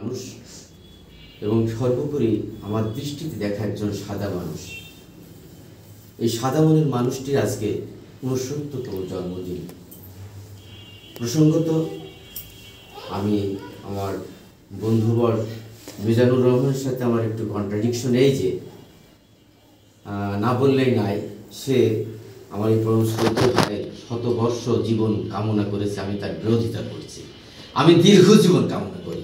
মানুষ এবং সর্বোপরি আমার দৃষ্টিতে দেখা একজন সাদা মানুষ। এই সাদা মনের মানুষটির আজকে ৬৯তম জন্মদিন। প্রসঙ্গত আমি আমার বন্ধুবর মিজানুর রহমানের সাথে আমার একটু কন্ট্রাডিকশন এই যে না বললেই নাই, সে আমার এই পরম শ্রদ্ধেয় ভাইয়ের শতবর্ষ জীবন কামনা করেছে, আমি তার বিরোধিতা করছি। আমি দীর্ঘ জীবন কামনা করি।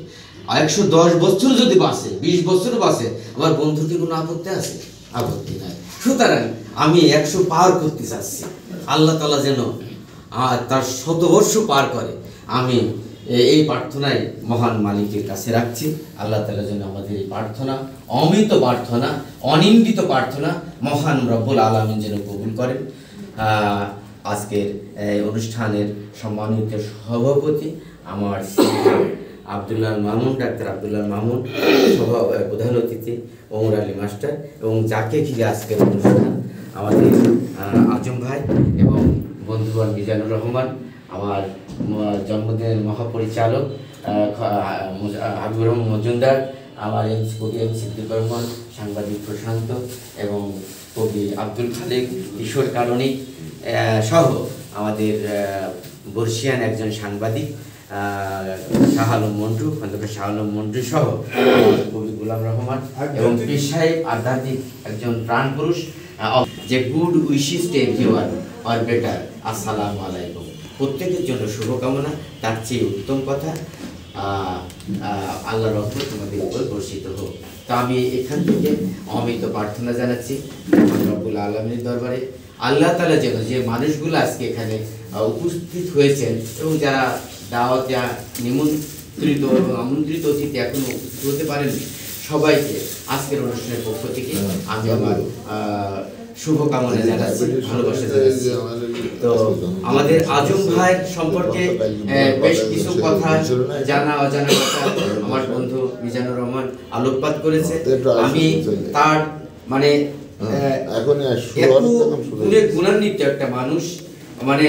১১০ বছর যদি বাঁচে, ২০ বছর বাঁচে, আমার বন্ধুর কি কোনো আপত্তি আছে? আপত্তি নাই। সুতরাং আমি ১০০ পার করতে চাচ্ছি। আল্লাহ তাআলা যেন তার শতবর্ষ পার করে, আমি এই প্রার্থনায় মহান মালিকের কাছে রাখছি। আল্লাহ তাআলা যেন আমাদের এই প্রার্থনা, অমিত প্রার্থনা, অনিন্দিত প্রার্থনা মহান রব্বুল আলামিন যেন কবুল করেন। আজকের অনুষ্ঠানের সম্মানিত সভাপতি আমার আব্দুল্লাহ মামুন, ডাক্তার আব্দুল্লাহ মামুন, প্রধান অতিথি ওমর আলী মাস্টার, এবং যাকে ঘিরে আজকের অনুষ্ঠান আমাদের আজম ভাই এবং বন্ধুবর মিজানুর রহমান, আমার জন্মদিনের মহাপরিচালক হাবিবুর রহমান মজুমদার, আমার কবি সিদ্দিকুর রহমান, সাংবাদিক প্রশান্ত এবং কবি আব্দুল খালেক, কিশোর কারণিক সহ আমাদের বর্ষিয়ান একজন সাংবাদিক শাহ আলম মন্টু, খন্দকার শাহ আলম মন্টু সহ কবি গোলাম রহমান এবং পীর সাহেব আধ্যাত্মিক একজন প্রাণ পুরুষ, যে good wishes to everyone or better, আসসালামু আলাইকুম। প্রত্যেকের জন্য শুভকামনা, তার চেয়ে উত্তম কথা আল্লাহর রহমত তোমাদের উপর বর্ষিত হোক। তা আমি এখান থেকে অমিত প্রার্থনা জানাচ্ছি রব্বুল আলামিনের দরবারে, আল্লাহ তাআলা যেন যে মানুষগুলো আজকে এখানে উপস্থিত হয়েছেন এবং যারা দাওয়াতে নিমন্ত্রিত এবং আমন্ত্রিত অতিথি এখনো উপস্থিত হতে পারেননি, সবাইকে আজকের অনুষ্ঠানের পক্ষ থেকে আমি আমার শুভকামনা জানাচ্ছি, ভালোবাসা জানাচ্ছি। তো আমাদের আজম ভাইয়ের সম্পর্কে বেশ কিছু কথা জানা অজানা কথা আমার বন্ধু মিজানুর রহমান আলোকপাত করেছে। আমি তার মানে গুণান্বিত একটা মানুষ, মানে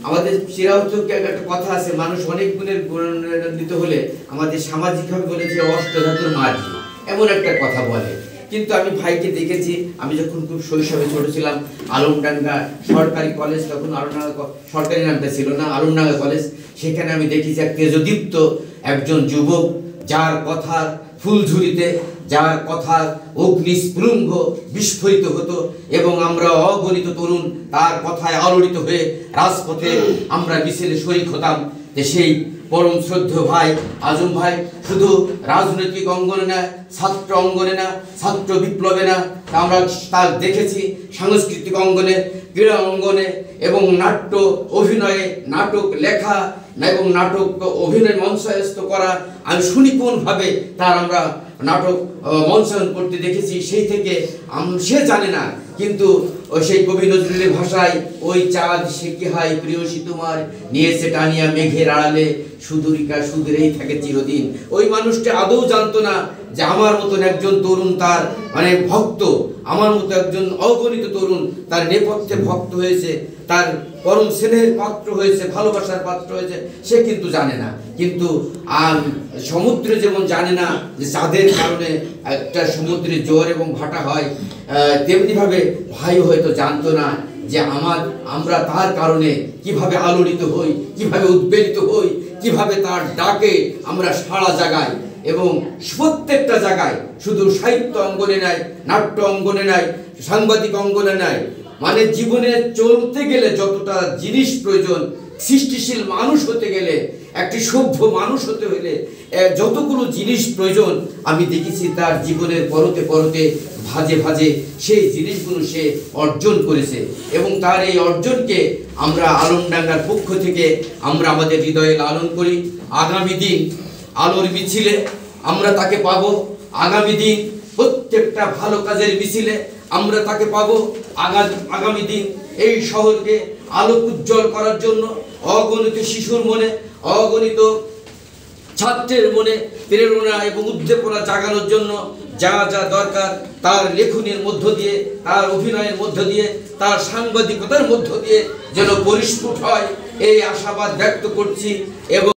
আমাদের চিরাচরিত একটা কথা আছে, মানুষ অনেক গুণের গুণান্বিত হলে আমাদের সামাজিকভাবে বলে যে অষ্টধাতুর মাঝি, এমন একটা কথা বলে। কিন্তু আমি ভাইকে দেখেছি, আমি যখন খুব শৈশবে ছোট ছিলাম, আলমডাঙ্গা সরকারি কলেজ, তখন আলমডাঙ্গা সরকারি নামটা ছিল না, আলমডাঙ্গা কলেজ, সেখানে আমি দেখেছি এক তেজদীপ্ত একজন যুবক, যার কথা ফুলঝুরিতে, যার কথা অগ্নিস্ফুলিঙ্গ বিস্ফোরিত হতো এবং আমরা অগণিত তরুণ তার কথায় আলোড়িত হয়ে রাজপথে আমরা মিছিলে শরীক হতাম। যে সেই পরম শ্রদ্ধেয় ভাই আজম ভাই শুধু রাজনৈতিক অঙ্গনে না, ছাত্র অঙ্গনে না, ছাত্র বিপ্লবে না, আমরা তার দেখেছি সাংস্কৃতিক অঙ্গনে, ক্রীড়া অঙ্গনে এবং নাট্য অভিনয়ে, নাটক লেখা এবং নাটক অভিনয় মঞ্চায়স্ত করা, আমি সুনিপুণভাবে তার আমরা নাটক মঞ্চায়ন করতে দেখেছি। সেই থেকে সে জানে না, কিন্তু সেই কবি নজরুলের ভাষায়, ওই চাঁদ সে কি হয় প্রিয়সী তোমার, নিয়েছে টানিয়া মেঘের আড়ালে, সুদূরিকা সুদূরেই থাকে চিরদিন। ওই মানুষটা আদৌ জানতো না যে আমার মতন একজন তরুণ তার মানে ভক্ত, আমার মতো একজন অগণিত তরুণ তার নেপথ্যে ভক্ত হয়েছে, তার পরম স্নেহের পাত্র হয়েছে, ভালোবাসার পাত্র হয়েছে, সে কিন্তু জানে না। কিন্তু সমুদ্রে যেমন জানে না যে চাঁদের কারণে একটা সমুদ্রে জোয়ার এবং ভাটা হয়, তেমনিভাবে ভাই হয়তো জানতো না যে আমরা তার কারণে কিভাবে আলোড়িত হই, কিভাবে উদ্বেলিত হই, কিভাবে তার ডাকে আমরা সারা জাগাই। এবং প্রত্যেকটা জায়গায়, শুধু সাহিত্য অঙ্গনে নাই, নাট্য অঙ্গনে নাই, সাংবাদিক অঙ্গনে নাই, মানে জীবনে চলতে গেলে যতটা জিনিস প্রয়োজন, সৃষ্টিশীল মানুষ হতে গেলে, একটি সভ্য মানুষ হতে হলে যতগুলো জিনিস প্রয়োজন, আমি দেখেছি তার জীবনের পরতে পরতে, ভাজে ভাজে সেই জিনিসগুলো সে অর্জন করেছে। এবং তার এই অর্জনকে আমরা আলমডাঙ্গার পক্ষ থেকে আমরা আমাদের হৃদয়ে লালন করি। আগামী দিন আলোর মিছিলে আমরা তাকে পাবো, আগামী দিন প্রত্যেকটা ভালো কাজের মিছিলে আমরা তাকে পাবো। আগামী দিন এই শহরকে আলোক উজ্জ্বল করার জন্য অগণিত শিশুর মনে, অগণিত ছাত্রের মনে প্রেরণা এবং উদ্দীপনা জাগানোর জন্য যা যা দরকার তার লেখনের মধ্য দিয়ে, তার অভিনয়ের মধ্য দিয়ে, তার সাংবাদিকতার মধ্য দিয়ে যেন পরিস্ফুট হয়, এই আশাবাদ ব্যক্ত করছি। এবং